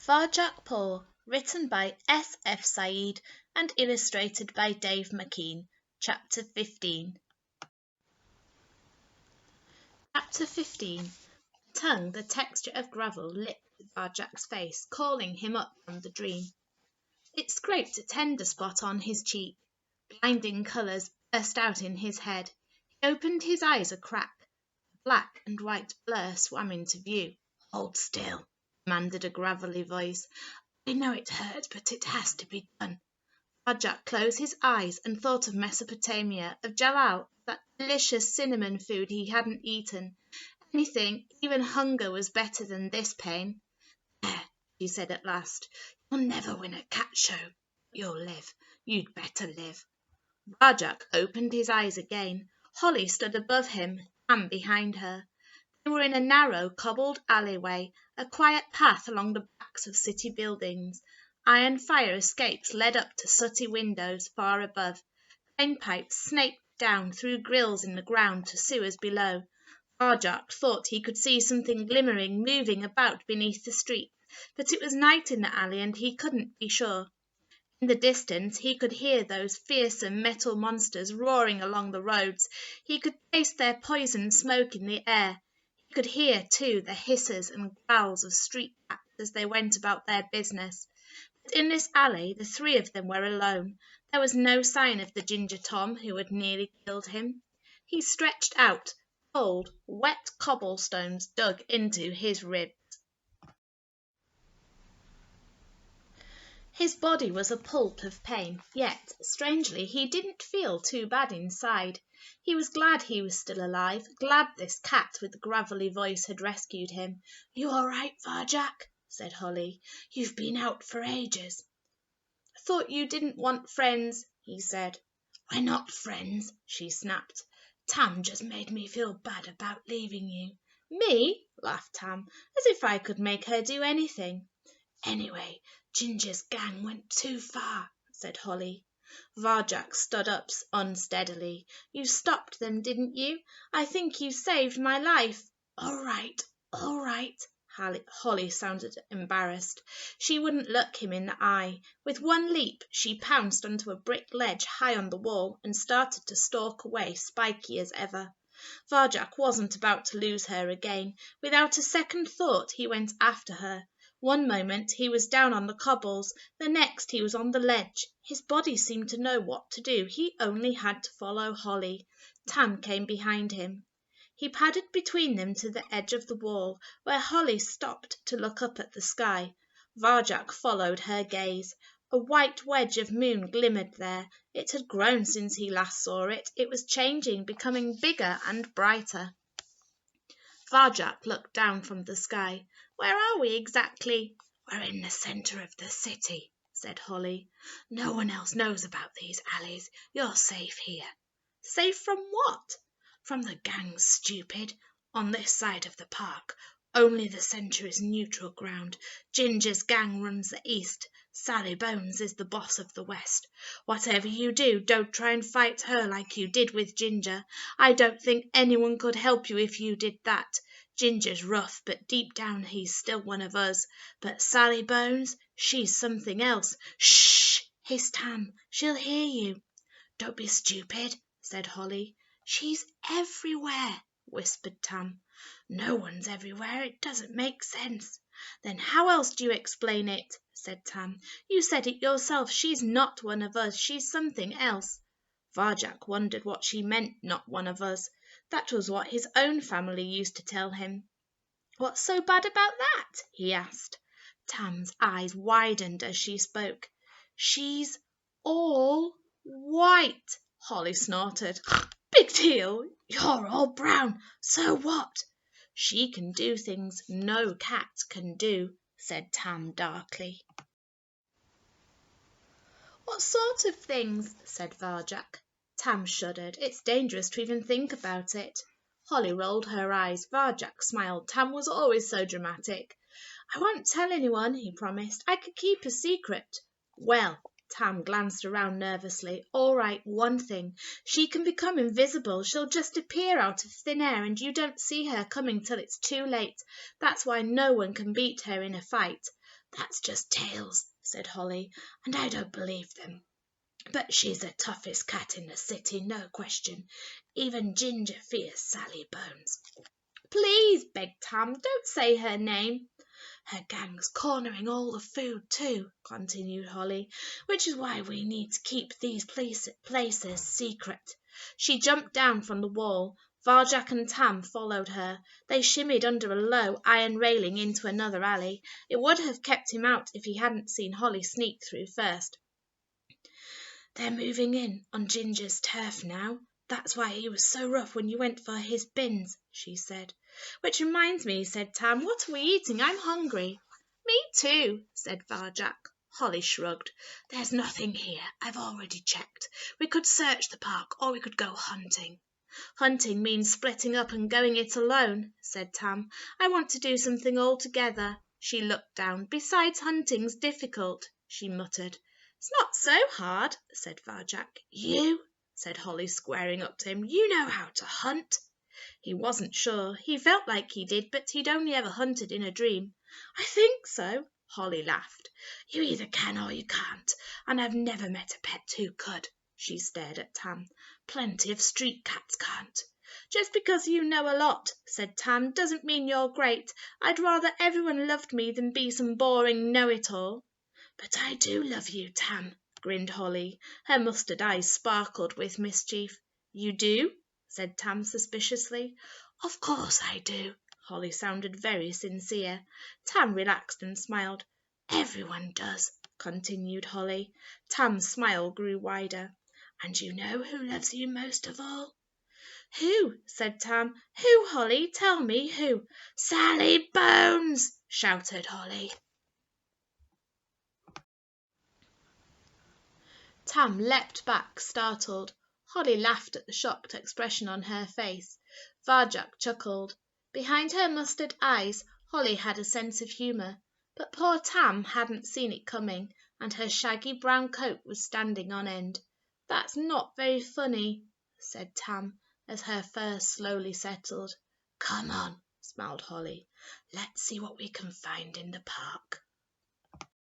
Varjak Paw, written by S. F. Said and illustrated by Dave McKean. Chapter 15. Chapter 15. Tongue, the texture of gravel, licked Varjak's face, calling him up from the dream. It scraped a tender spot on his cheek. Blinding colours burst out in his head. He opened his eyes a crack. A black and white blur swam into view. "Hold still," commanded a gravelly voice. "I know it hurts, but it has to be done." Varjak closed his eyes and thought of Mesopotamia, of Jalal, that delicious cinnamon food he hadn't eaten. Anything, even hunger, was better than this pain. "There," she said at last, "you'll never win a cat show, but you'll live. You'd better live." Varjak opened his eyes again. Holly stood above him, Tam behind her. They were in a narrow, cobbled alleyway, a quiet path along the backs of city buildings. Iron fire escapes led up to sooty windows far above. Drain pipes snaked down through grills in the ground to sewers below. Varjak thought he could see something glimmering, moving about beneath the street, but it was night in the alley and he couldn't be sure. In the distance he could hear those fearsome metal monsters roaring along the roads. He could taste their poison smoke in the air. He could hear, too, the hisses and growls of street cats as they went about their business. But in this alley the three of them were alone. There was no sign of the Ginger Tom who had nearly killed him. He stretched out, cold, wet cobblestones dug into his ribs. His body was a pulp of pain, yet, strangely, he didn't feel too bad inside. He was glad he was still alive, glad this cat with the gravelly voice had rescued him. "You all right, Varjak?" said Holly. "You've been out for ages." "I thought you didn't want friends," he said. "We're not friends," she snapped. "Tam just made me feel bad about leaving you." "Me?" laughed Tam, "as if I could make her do anything." "Anyway, Ginger's gang went too far," said Holly. Varjak stood up unsteadily. "You stopped them, didn't you? I think you saved my life." All right. Holly sounded embarrassed. She wouldn't look him in the eye. With one leap, she pounced onto a brick ledge high on the wall and started to stalk away, spiky as ever. Varjak wasn't about to lose her again. Without a second thought, he went after her. One moment he was down on the cobbles, the next he was on the ledge. His body seemed to know what to do. He only had to follow Holly. Tam came behind him. He padded between them to the edge of the wall, where Holly stopped to look up at the sky. Varjak followed her gaze. A white wedge of moon glimmered there. It had grown since he last saw it. It was changing, becoming bigger and brighter. Varjak looked down from the sky. "Where are we exactly?" "We're in the centre of the city," said Holly. "No one else knows about these alleys. You're safe here." "Safe from what?" "From the gangs, stupid. On this side of the park. Only the centre is neutral ground. Ginger's gang runs the east. Sally Bones is the boss of the west. Whatever you do, don't try and fight her like you did with Ginger. I don't think anyone could help you if you did that. Ginger's rough, but deep down he's still one of us. But Sally Bones, she's something else." "Shh!" hissed Tam. "She'll hear you." "Don't be stupid," said Holly. "She's everywhere," whispered Tam. "No one's everywhere. It doesn't make sense." "Then how else do you explain it?" said Tam. "You said it yourself. She's not one of us. She's something else." Varjak wondered what she meant, not one of us. That was what his own family used to tell him. "What's so bad about that?" he asked. Tam's eyes widened as she spoke. "She's all white," Holly snorted. "Big deal. You're all brown. So what?" "She can do things no cat can do," said Tam darkly. "What sort of things?" said Varjak. Tam shuddered. "It's dangerous to even think about it." Holly rolled her eyes. Varjak smiled. Tam was always so dramatic. "I won't tell anyone," he promised. "I could keep a secret." "Well," Tam glanced around nervously. "All right, one thing. She can become invisible. She'll just appear out of thin air and you don't see her coming till it's too late. That's why no one can beat her in a fight. "That's just tales," said Holly, "and I don't believe them. But she's the toughest cat in the city, no question. Even Ginger fears Sally Bones." "Please," begged Tam, "don't say her name." "Her gang's cornering all the food too," continued Holly, "which is why we need to keep these places secret." She jumped down from the wall. Varjak and Tam followed her. They shimmied under a low iron railing into another alley. It would have kept him out if he hadn't seen Holly sneak through first. "They're moving in on Ginger's turf now. That's why he was so rough when you went for his bins," she said. "Which reminds me," said Tam, "what are we eating? I'm hungry." "Me too," said Varjak. Holly shrugged. "There's nothing here. I've already checked. We could search the park, or we could go hunting." "Hunting means splitting up and going it alone," said Tam. "I want to do something altogether." She looked down. "Besides, hunting's difficult," she muttered. "It's not so hard," said Varjak. "You?" said Holly, squaring up to him. "You know how to hunt?" He wasn't sure. He felt like he did, but he'd only ever hunted in a dream. "I think so." Holly laughed. "You either can or you can't, and I've never met a pet who could." She stared at Tam. "Plenty of street cats can't." "Just because you know a lot," said Tam, "doesn't mean you're great. I'd rather everyone loved me than be some boring know-it-all." "But I do love you, Tam," grinned Holly. Her mustard eyes sparkled with mischief. "You do?" said Tam suspiciously. "Of course I do." Holly sounded very sincere. Tam relaxed and smiled. "Everyone does," continued Holly. Tam's smile grew wider. "And you know who loves you most of all?" "Who?" said Tam. "Who, Holly? Tell me who?" "Sally Bones!" shouted Holly. Tam leapt back, startled. Holly laughed at the shocked expression on her face. Varjak chuckled. Behind her mustard eyes Holly had a sense of humour, but poor Tam hadn't seen it coming, and her shaggy brown coat was standing on end. "That's not very funny," said Tam, as her fur slowly settled. "Come on," smiled Holly. "Let's see what we can find in the park."